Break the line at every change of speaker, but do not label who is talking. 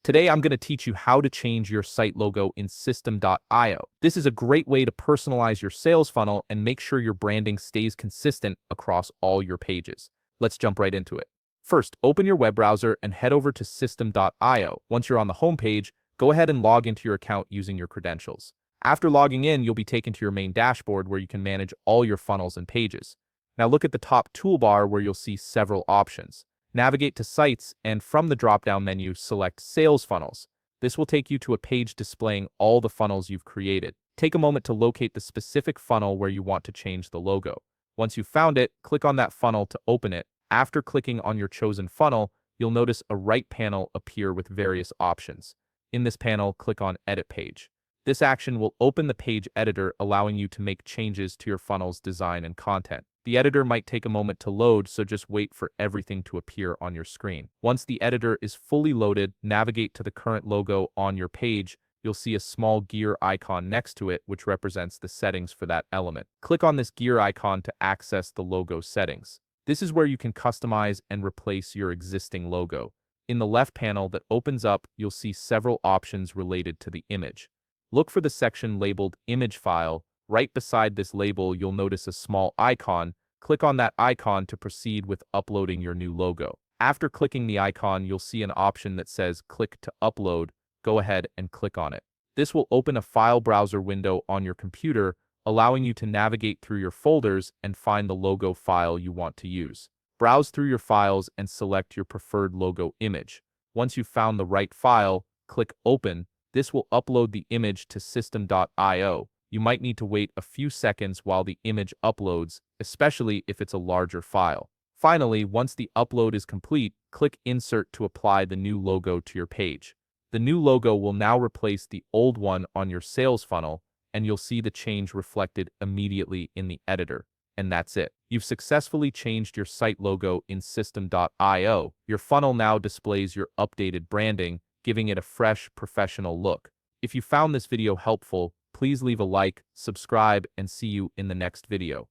Today, I'm going to teach you how to change your site logo in System.io. This is a great way to personalize your sales funnel and make sure your branding stays consistent across all your pages. Let's jump right into it. First, open your web browser and head over to System.io. Once you're on the home page, go ahead and log into your account using your credentials. After logging in, you'll be taken to your main dashboard where you can manage all your funnels and pages. Now look at the top toolbar where you'll see several options. Navigate to Sites, and from the drop-down menu, select Sales Funnels. This will take you to a page displaying all the funnels you've created. Take a moment to locate the specific funnel where you want to change the logo. Once you've found it, click on that funnel to open it. After clicking on your chosen funnel, you'll notice a right panel appear with various options. In this panel, click on Edit Page. This action will open the page editor, allowing you to make changes to your funnel's design and content. The editor might take a moment to load, so just wait for everything to appear on your screen. Once the editor is fully loaded, navigate to the current logo on your page. You'll see a small gear icon next to it, which represents the settings for that element. Click on this gear icon to access the logo settings. This is where you can customize and replace your existing logo. In the left panel that opens up, you'll see several options related to the image. Look for the section labeled Image File. Right beside this label, you'll notice a small icon. Click on that icon to proceed with uploading your new logo. After clicking the icon, you'll see an option that says Click to Upload. Go ahead and click on it. This will open a file browser window on your computer, allowing you to navigate through your folders and find the logo file you want to use. Browse through your files and select your preferred logo image. Once you've found the right file, click Open. This will upload the image to System.io. You might need to wait a few seconds while the image uploads, especially if it's a larger file. Finally, once the upload is complete, click Insert to apply the new logo to your page. The new logo will now replace the old one on your sales funnel, and you'll see the change reflected immediately in the editor. And that's it. You've successfully changed your site logo in System.io. Your funnel now displays your updated branding, giving it a fresh, professional look. If you found this video helpful, please leave a like, subscribe, and see you in the next video.